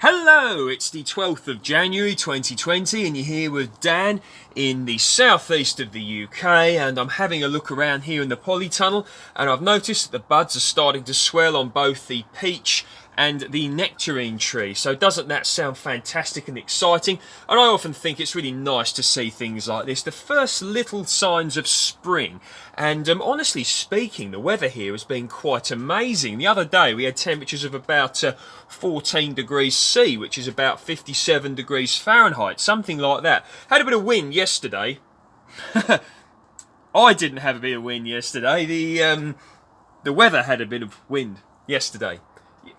Hello, it's the 12th of January 2020 and you're here with Dan in the southeast of the UK, and I'm having a look around here in the polytunnel, and I've noticed that the buds are starting to swell on both the peach and the nectarine tree. So doesn't that sound fantastic and exciting? And I often think it's really nice to see things like this, the first little signs of spring. And honestly speaking, the weather here has been quite amazing. The other day we had temperatures of about 14 degrees C, which is about 57 degrees Fahrenheit, something like that. Had a bit of wind yesterday. I didn't have a bit of wind yesterday. The weather had a bit of wind yesterday.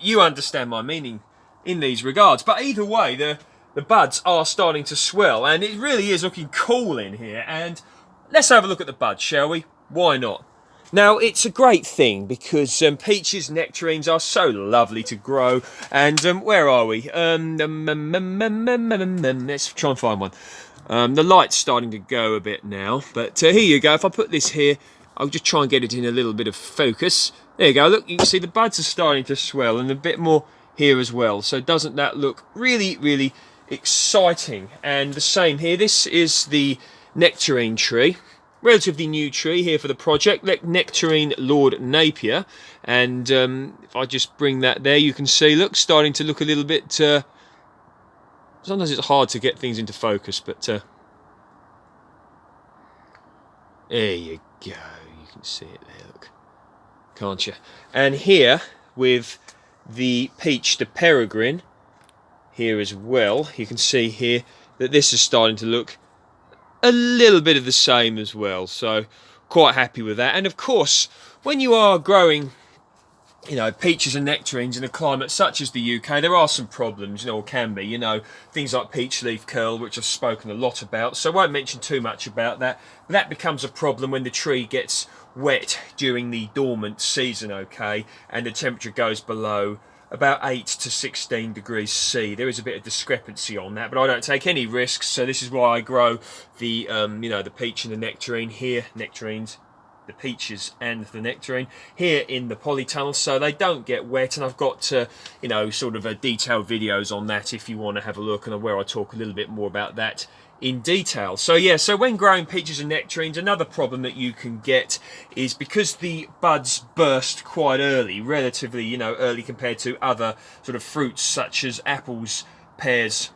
You understand my meaning in these regards. But either way, the buds are starting to swell, and it really is looking cool in here. And let's have a look at the buds, shall we? Why not? Now, it's a great thing because peaches, nectarines are so lovely to grow. And where are we? Let's try and find one. The light's starting to go a bit now, but here you go. If I put this here, I'll just try and get it in a little bit of focus. There you go. Look, you can see the buds are starting to swell, and a bit more here as well. So doesn't that look really, really exciting? And the same here. This is the nectarine tree. Relatively new tree here for the project, Nectarine Lord Napier. And if I just bring that there, you can see, look, starting to look a little bit... sometimes it's hard to get things into focus, but there you go. You can see it there, look. Can't you? And here, with the peach de peregrine, here as well, you can see here that this is starting to look a little bit of the same as well, so quite happy with that. And of course, when you are growing, you know, peaches and nectarines in a climate such as the UK, there are some problems, you know, or can be, you know, things like peach leaf curl, which I've spoken a lot about, so I won't mention too much about that. But that becomes a problem when the tree gets wet during the dormant season, okay, and the temperature goes below about 8 to 16 degrees C. There is a bit of discrepancy on that, but I don't take any risks, so this is why I grow the, you know, the peach and the nectarine here, nectarines, the peaches and the nectarine here in the polytunnel, so they don't get wet. And I've got you know, sort of detailed videos on that if you want to have a look, and where I talk a little bit more about that in detail. So yeah, so when growing peaches and nectarines, another problem that you can get is because the buds burst quite early, relatively, you know, early compared to other sort of fruits such as apples, pears,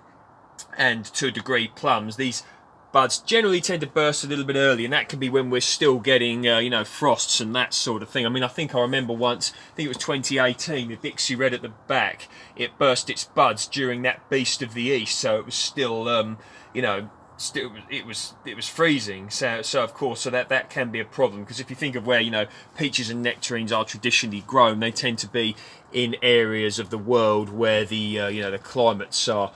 and to a degree plums. These buds generally tend to burst a little bit early, and that can be when we're still getting, you know, frosts and that sort of thing. I mean, I think I remember once, I think it was 2018, the Dixie Red at the back, it burst its buds during that Beast of the East, so it was still, you know, still it was freezing. So of course, so that can be a problem, because if you think of where, you know, peaches and nectarines are traditionally grown, they tend to be in areas of the world where the you know, the climates are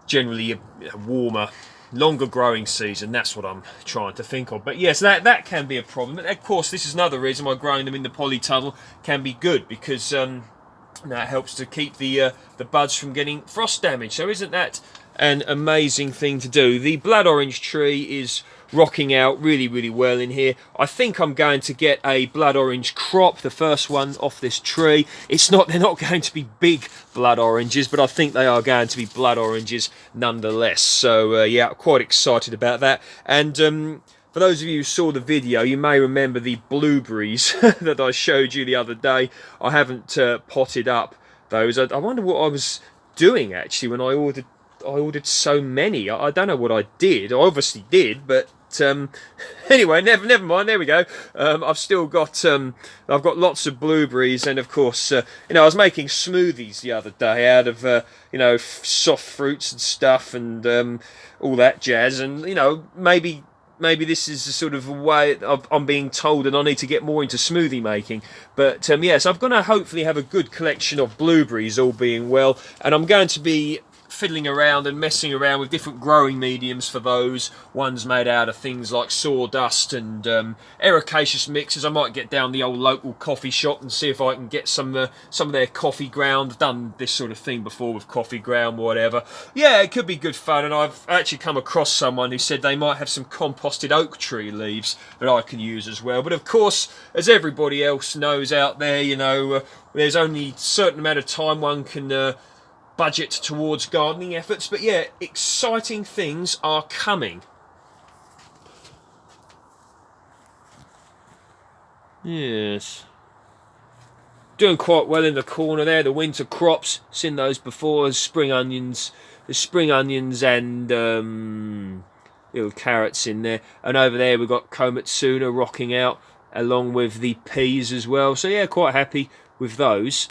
generally a warmer, longer growing season. That's what I'm trying to think of. But yes, that can be a problem. But of course, this is another reason why growing them in the polytunnel can be good, because that helps to keep the buds from getting frost damage. So isn't that an amazing thing to do? The blood orange tree is rocking out really, really well in here. I think I'm going to get a blood orange crop, the first one off this tree. They're not going to be big blood oranges, but I think they are going to be blood oranges nonetheless. So yeah, quite excited about that. And for those of you who saw the video, you may remember the blueberries that I showed you the other day. I haven't potted up those. I wonder what I was doing actually when I ordered so many. I don't know what I did. I obviously did, but anyway, never mind. There we go. I've still got I've got lots of blueberries, and of course, you know, I was making smoothies the other day out of you know, soft fruits and stuff, and all that jazz. And you know, maybe this is a sort of a way I'm being told that I need to get more into smoothie making. But yes, I'm going to hopefully have a good collection of blueberries, all being well, and I'm going to be fiddling around and messing around with different growing mediums for those. Ones made out of things like sawdust and ericaceous mixes. I might get down the old local coffee shop and see if I can get some of their coffee ground. I've done this sort of thing before with coffee ground, whatever. Yeah, it could be good fun. And I've actually come across someone who said they might have some composted oak tree leaves that I can use as well. But of course, as everybody else knows out there, you know, there's only a certain amount of time one can budget towards gardening efforts. But yeah, exciting things are coming. Yes. Doing quite well in the corner there, the winter crops. Seen those before, as spring onions. There's spring onions and little carrots in there. And over there we've got Komatsuna rocking out, along with the peas as well. So yeah, quite happy with those.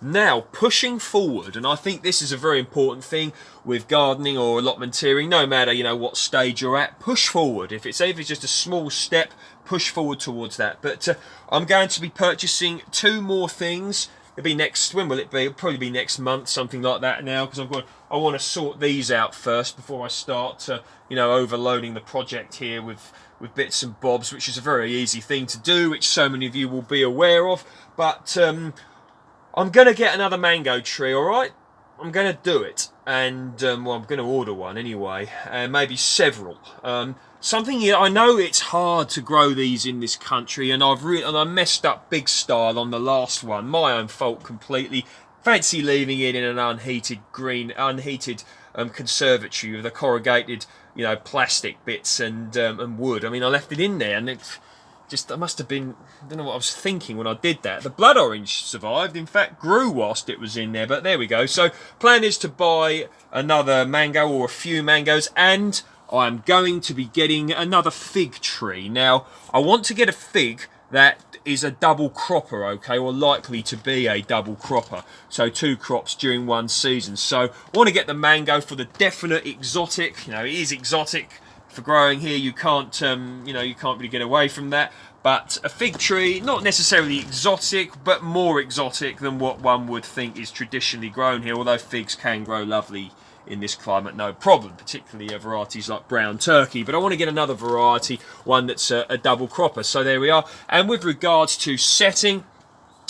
Now, pushing forward, and I think this is a very important thing with gardening or allotmenteering, no matter, you know, what stage you're at, push forward. If it's just a small step, push forward towards that. But I'm going to be purchasing 2 more things. It'll be next, when will it be? It'll probably be next month, something like that now, because I want to sort these out first before I start, you know, overloading the project here with bits and bobs, which is a very easy thing to do, which so many of you will be aware of. But I'm going to get another mango tree, alright? I'm going to do it. And, well, I'm going to order one anyway. And maybe several. Something, I know it's hard to grow these in this country. And I messed up big style on the last one. My own fault completely. Fancy leaving it in an unheated conservatory with the corrugated, you know, plastic bits and wood. I mean, I left it in there and I must have been, I don't know what I was thinking when I did that. The blood orange survived, in fact grew whilst it was in there, but there we go. So plan is to buy another mango or a few mangoes, and I'm going to be getting another fig tree. Now, I want to get a fig that is a double cropper, okay, or likely to be a double cropper. So 2 crops during one season. So I want to get the mango for the definite exotic, you know, it is exotic. For growing here, you can't, you know, you can't really get away from that. But a fig tree, not necessarily exotic, but more exotic than what one would think is traditionally grown here. Although figs can grow lovely in this climate, no problem. Particularly varieties like brown turkey. But I want to get another variety, one that's a double cropper. So there we are. And with regards to setting,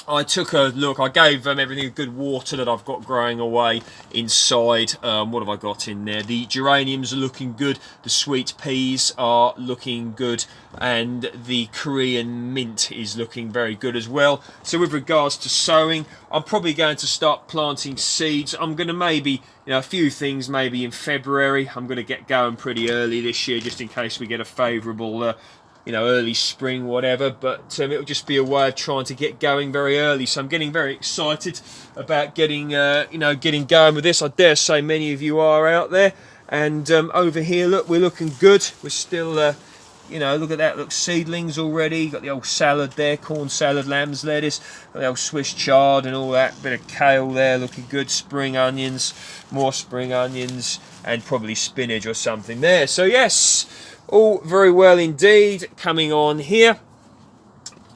I took a look. I gave everything a good water that I've got growing away inside. What have I got in there? The geraniums are looking good. The sweet peas are looking good. And the Korean mint is looking very good as well. So with regards to sowing, I'm probably going to start planting seeds. I'm going to maybe, you know, a few things maybe in February. I'm going to get going pretty early this year just in case we get a favourable you know, early spring, whatever, but it'll just be a way of trying to get going very early. So I'm getting very excited about getting, you know, getting going with this. I dare say many of you are out there. And over here, look, we're looking good. We're still, you know, look at that. Look, seedlings already. Got the old salad there, corn salad, lamb's lettuce, got the old Swiss chard and all that. Bit of kale there, looking good. Spring onions, more spring onions, and probably spinach or something there. So yes, all very well indeed. Coming on here,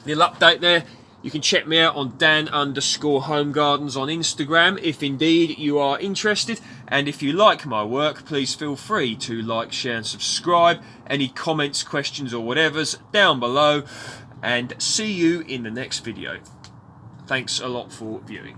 little update there. You can check me out on Dan_Home Gardens on Instagram if indeed you are interested. And if you like my work, please feel free to like, share and subscribe. Any comments, questions or whatever's down below. And see you in the next video. Thanks a lot for viewing.